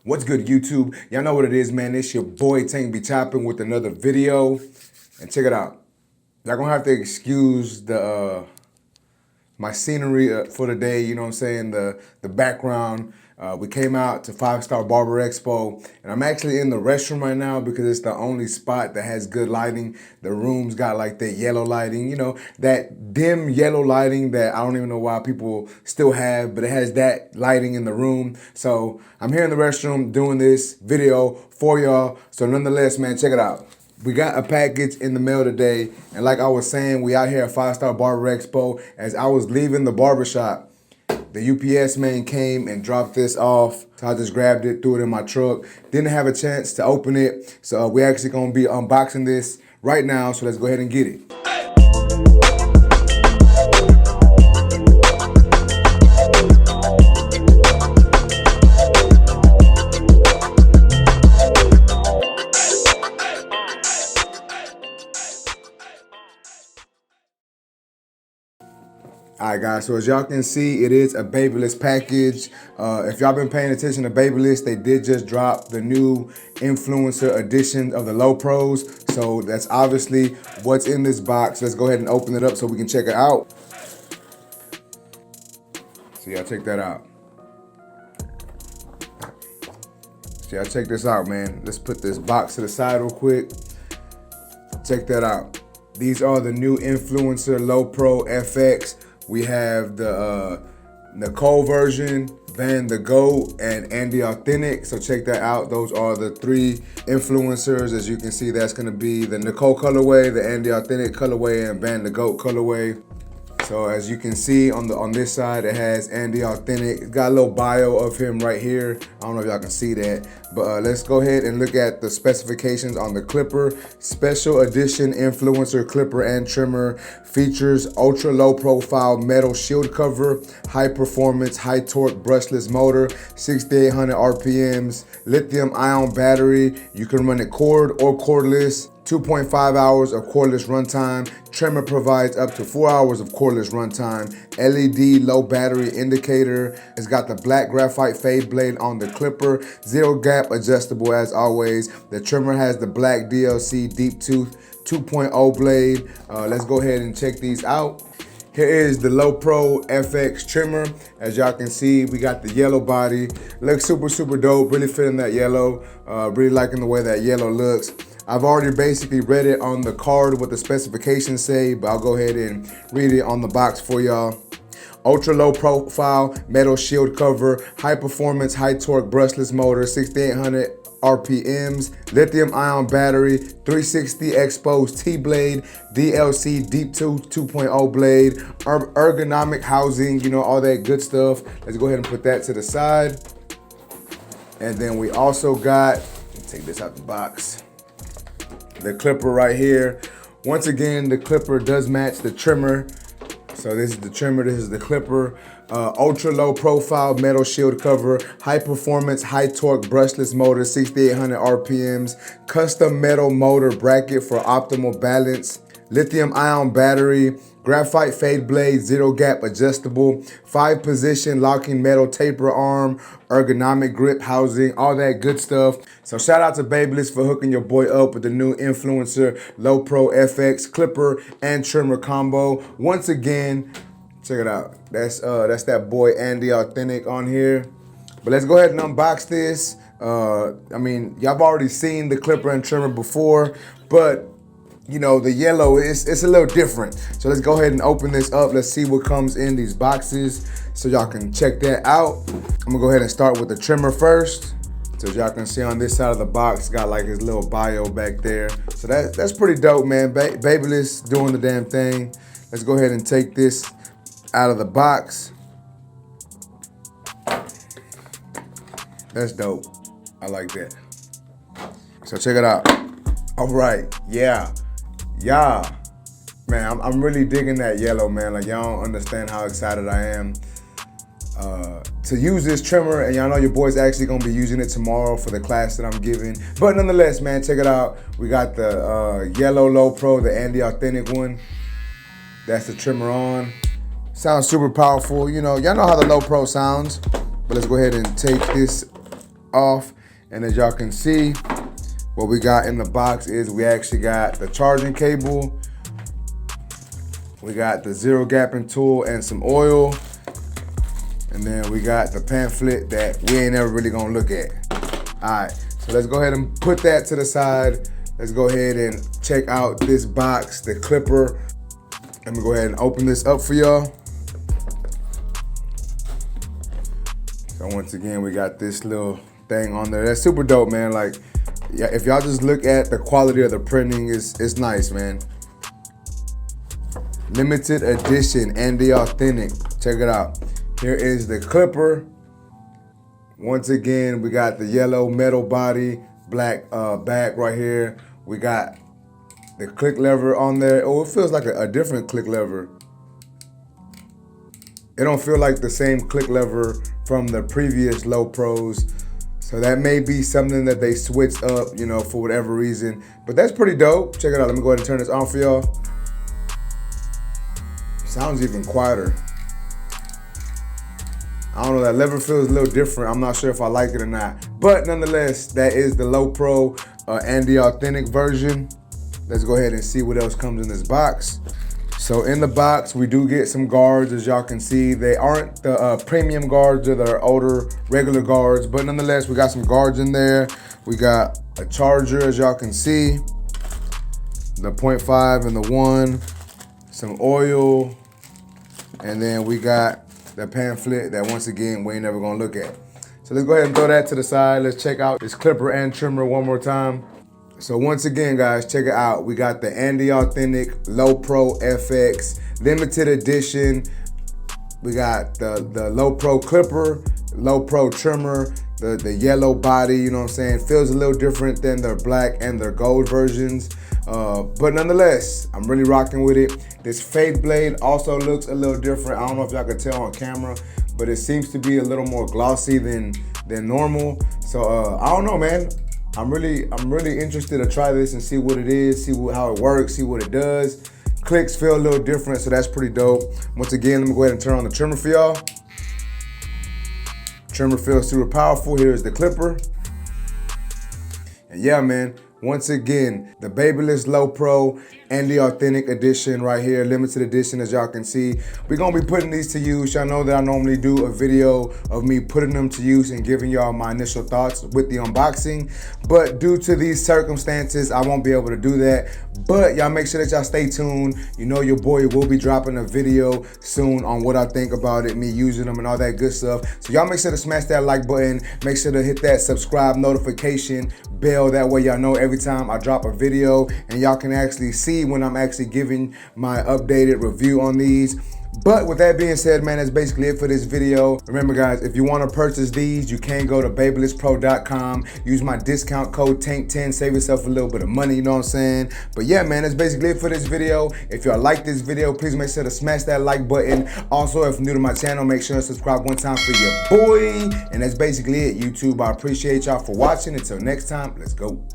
What's good, YouTube? Y'all know what it is, man. It's your boy Tank be chopping with another video. And check it out. Y'all gonna have to excuse the my scenery for the day, you know what I'm saying? The background. We came out to 5-Star Barber Expo, and I'm actually in the restroom right now because it's the only spot that has good lighting. The room's got like that yellow lighting, you know, that dim yellow lighting that I don't even know why people still have, but it has that lighting in the room. So I'm here in the restroom doing this video for y'all. So nonetheless, man, check it out. We got a package in the mail today, and like I was saying, we out here at 5-Star Barber Expo. As I was leaving the barbershop, the UPS man came and dropped this off. So I just grabbed it, threw it in my truck. Didn't have a chance to open it, so we're actually gonna be unboxing this right now, so let's go ahead and get it. Alright guys, so as y'all can see, it is a BaByliss package. If y'all been paying attention to BaByliss, they did just drop the new influencer edition of the LoPros. So that's obviously what's in this box. Let's go ahead and open it up so we can check it out. So y'all check that out. So y'all check this out, man. Let's put this box to the side real quick. Check that out. These are the new influencer LoProFX. We have the Nicole version, Van the Goat, and Andy Authentic. So check that out. Those are the three influencers. As you can see, that's gonna be the Nicole colorway, the Andy Authentic colorway, and Van the Goat colorway. So as you can see on this side, it has Andy Authentic. It's got a little bio of him right here. I don't know if y'all can see that, but let's go ahead and look at the specifications on the clipper. Special edition influencer clipper and trimmer. Features ultra low profile metal shield cover, high performance, high torque brushless motor, 6,800 RPMs, lithium ion battery. You can run it cord or cordless. 2.5 hours of cordless runtime. Trimmer provides up to 4 hours of cordless runtime. LED low battery indicator. It's got the black graphite fade blade on the clipper. Zero gap adjustable as always. The trimmer has the black DLC deep tooth 2.0 blade. Let's go ahead and check these out. Here is the LoProFX trimmer. As y'all can see, we got the yellow body. Looks super dope, really fitting that yellow. Really liking the way that yellow looks. I've already basically read it on the card what the specifications say, but I'll go ahead and read it on the box for y'all. Ultra low profile metal shield cover, high performance, high torque brushless motor, 6,800 RPMs, lithium ion battery, 360 exposed T-blade, DLC deep tooth 2.0 blade, ergonomic housing, you know, all that good stuff. Let's go ahead and put that to the side. And then we also got, take this out the box, the clipper right here. Once again, the clipper does match the trimmer. So this is the trimmer, this is the clipper. Ultra low profile metal shield cover, high performance, high torque brushless motor, 6,800 RPMs, custom metal motor bracket for optimal balance, lithium ion battery, graphite fade blade, zero gap adjustable, 5-position locking metal taper arm, ergonomic grip housing, all that good stuff. So shout out to BaByliss for hooking your boy up with the new influencer LoProFX clipper and trimmer combo. Once again, check it out. That's that boy Andy Authentic on here. But let's go ahead and unbox this. I mean, y'all have already seen the clipper and trimmer before, but you know, the yellow, it's a little different. So let's go ahead and open this up. Let's see what comes in these boxes so y'all can check that out. I'm gonna go ahead and start with the trimmer first. So as y'all can see on this side of the box, got like his little bio back there. So that's pretty dope, man. BaByliss doing the damn thing. Let's go ahead and take this out of the box. That's dope. I like that. So check it out. All right, yeah. Man, I'm really digging that yellow, man. Like, y'all don't understand how excited I am to use this trimmer, and y'all know your boy's actually gonna be using it tomorrow for the class that I'm giving. But nonetheless, man, check it out. We got the yellow LoPro, the Andy Authentic one. That's the trimmer on. Sounds super powerful. You know, y'all know how the LoPro sounds. But let's go ahead and take this off. And as y'all can see, what we got in the box is we actually got the charging cable, we got the zero gapping tool and some oil, and then we got the pamphlet that we ain't ever really gonna look at. All right, so let's go ahead and put that to the side. Let's go ahead and check out this box, the clipper. Let me go ahead and open this up for y'all. So once again, we got this little thing on there. That's super dope, man. Like, yeah, if y'all just look at the quality of the printing, it's nice, man. Limited edition and the authentic. Check it out. Here is the clipper. Once again, we got the yellow metal body, black back right here. We got the click lever on there. Oh, it feels like a different click lever. It don't feel like the same click lever from the previous LoPros. So that may be something that they switched up, you know, for whatever reason. But that's pretty dope. Check it out. Let me go ahead and turn this on for y'all. Sounds even quieter. I don't know, that lever feels a little different. I'm not sure if I like it or not. But nonetheless, that is the LoPro and the authentic version. Let's go ahead and see what else comes in this box. So in the box, we do get some guards, as y'all can see. They aren't the premium guards, they're the older regular guards, but nonetheless, we got some guards in there. We got a charger, as y'all can see, the 0.5 and the 1, some oil, and then we got the pamphlet that once again, we ain't never gonna look at. So let's go ahead and throw that to the side. Let's check out this clipper and trimmer one more time. So once again, guys, check it out. We got the Authentic LoProFX limited edition. We got the LoPro clipper, LoPro trimmer, the yellow body, you know what I'm saying? Feels a little different than their black and their gold versions. But nonetheless, I'm really rocking with it. This fade blade also looks a little different. I don't know if y'all can tell on camera, but it seems to be a little more glossy than normal. So I don't know, man. I'm really interested to try this and see what it is, see how it works, see what it does. Clicks feel a little different, so that's pretty dope. Once again, let me go ahead and turn on the trimmer for y'all. Trimmer feels super powerful. Here's the clipper. And yeah, man, once again, the BaByliss LoPro and the authentic edition right here, limited edition, as y'all can see. We're gonna be putting these to use. Y'all know that I normally do a video of me putting them to use and giving y'all my initial thoughts with the unboxing. But due to these circumstances, I won't be able to do that. But y'all make sure that y'all stay tuned. You know your boy will be dropping a video soon on what I think about it, me using them and all that good stuff. So y'all make sure to smash that like button. Make sure to hit that subscribe notification bell. That way y'all know every time I drop a video, and y'all can actually see when I'm actually giving my updated review on these. But with that being said, man, that's basically it for this video. Remember, guys, if you want to purchase these, you can go to BaBylissPro.com. Use my discount code TANK10. Save yourself a little bit of money, you know what I'm saying? But yeah, man, that's basically it for this video. If y'all like this video, please make sure to smash that like button. Also, if you're new to my channel, make sure to subscribe one time for your boy. And that's basically it, YouTube. I appreciate y'all for watching. Until next time, let's go.